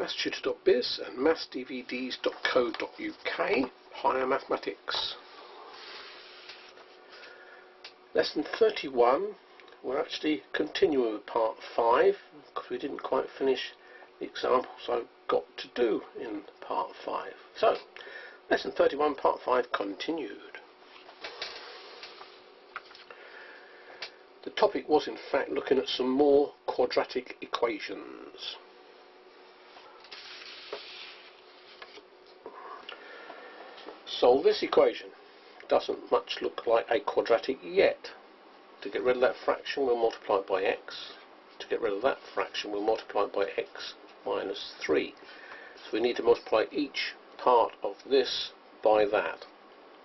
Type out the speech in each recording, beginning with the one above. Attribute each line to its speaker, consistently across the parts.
Speaker 1: mathstutor.biz and mathsdvds.co.uk. Higher Mathematics. Lesson 31. We're actually continuing with part 5 because we didn't quite finish the examples I've got to do in part 5. So, lesson 31, part 5 continued. The topic was in fact looking at some more quadratic equations. Solve this equation. Doesn't much look like a quadratic yet. To get rid of that fraction, we'll multiply it by x. To get rid of that fraction, we'll multiply it by x minus 3. So we need to multiply each part of this by that.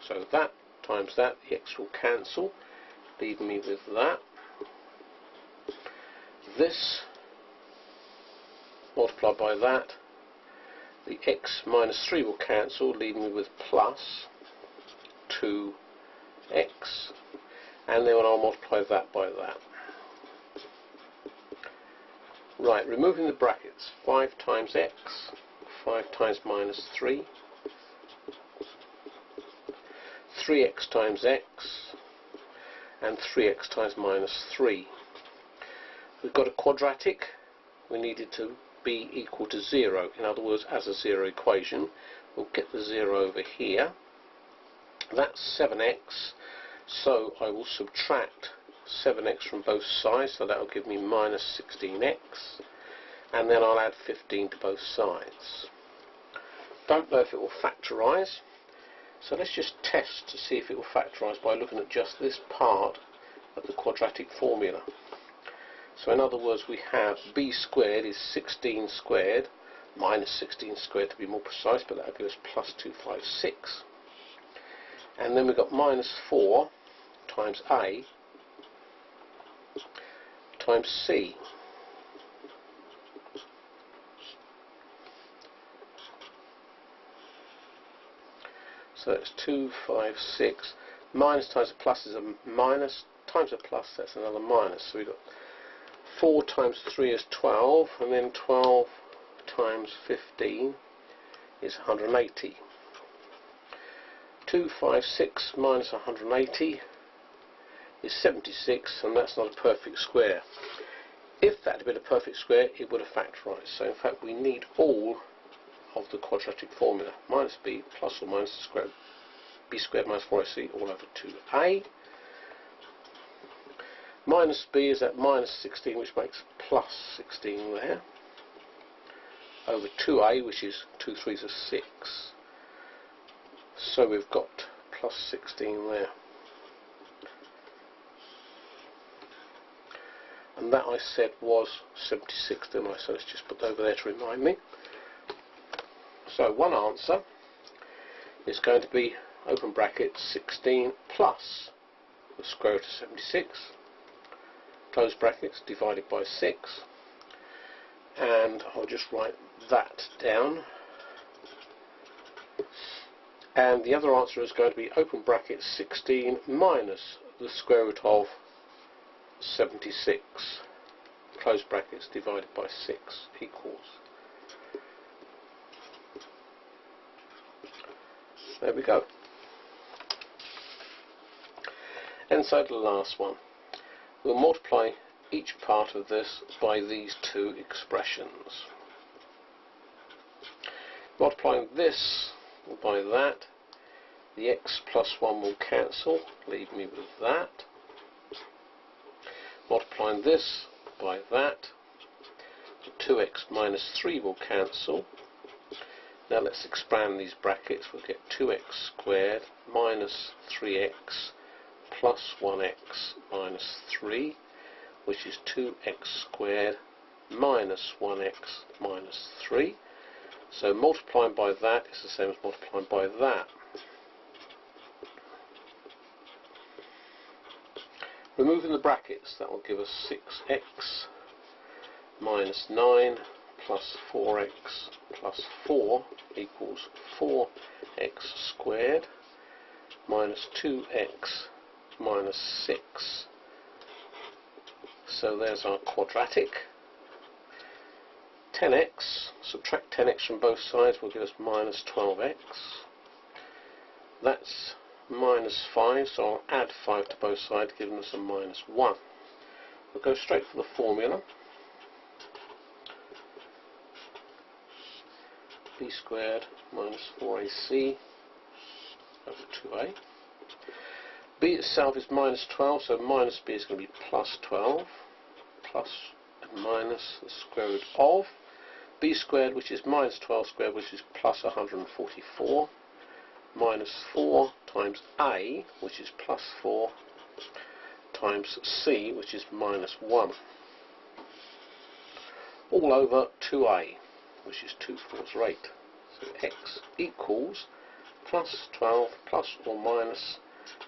Speaker 1: So that times that, the x will cancel, leaving me with that. This multiplied by that, the x minus 3 will cancel, leaving me with plus 2x, and then I'll multiply that by that. Right, removing the brackets, 5 times x, 5 times minus 3, 3x times x, and 3x times minus 3. We've got a quadratic. We need it to be equal to 0. In other words, as a zero equation. We'll get the 0 over here. That's 7x. So I will subtract 7x from both sides. So that will give me minus 16x. And then I'll add 15 to both sides. Don't know if it will factorise. So let's just test to see if it will factorise by looking at just this part of the quadratic formula. So in other words, we have b squared is 16 squared, minus 16 squared to be more precise, but that will give us plus 256. And then we've got minus 4 times a times c. So it's 256. Minus times a plus is a minus, times a plus, that's another minus. So we've got 4 times 3 is 12, and then 12 times 15 is 180. 256 minus 180 is 76, and that's not a perfect square. If that had been a perfect square, it would have factorised. So in fact we need all of the quadratic formula. Minus b plus or minus the square b squared minus 4ac all over 2a. Minus b is at minus 16, which makes plus 16 there, over 2a, which is 2 3s are 6. So we've got plus 16 there. And that I said was 76, didn't I? So let's just put that over there to remind me. So one answer is going to be, open bracket, 16 plus the square root of 76. Close brackets, divided by 6, and I'll just write that down. And the other answer is going to be, open bracket, 16 minus the square root of 76, close brackets, divided by 6, equals. There we go. And so the last one. We'll multiply each part of this by these two expressions. Multiplying this by that, the x plus 1 will cancel, leave me with that. Multiplying this by that, the 2x minus 3 will cancel. Now let's expand these brackets. We'll get 2x squared minus 3x plus 1x minus 3, which is 2x squared minus 1x minus 3. So multiplying by that is the same as multiplying by that. Removing the brackets, that will give us 6x minus 9 plus 4x plus 4 equals 4x squared minus 2x minus 6. So there's our quadratic. 10x, subtract 10x from both sides will give us minus 12x. That's minus 5, so I'll add 5 to both sides, giving us a minus 1. We'll go straight for the formula. B squared minus 4ac over 2a. B itself is minus 12, so minus b is going to be plus 12, plus and minus the square root of b squared, which is minus 12 squared, which is plus 144, minus 4 times a, which is plus 4, times c, which is minus 1, all over 2a, which is 2 fourths or 8. So x equals plus 12 plus or minus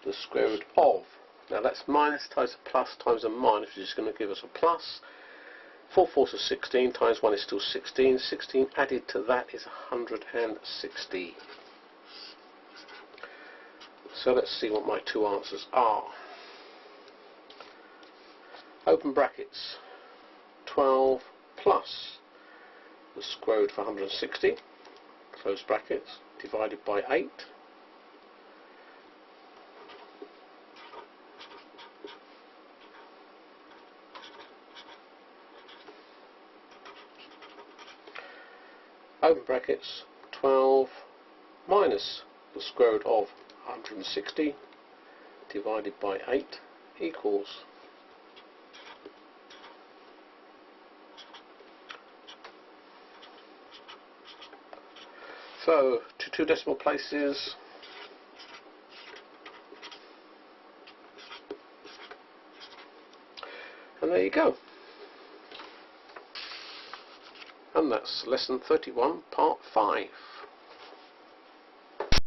Speaker 1: the square root of. Now that's minus times a plus times a minus, which is going to give us a plus. 4 fourths is 16, times 1 is still 16. 16 added to that is 160. So let's see what my two answers are. Open brackets, 12 plus the square root of 160, close brackets, divided by 8. Open brackets, 12 minus the square root of 160 divided by 8 equals . So, to two decimal places, and there you go. And that's lesson 31, part 5.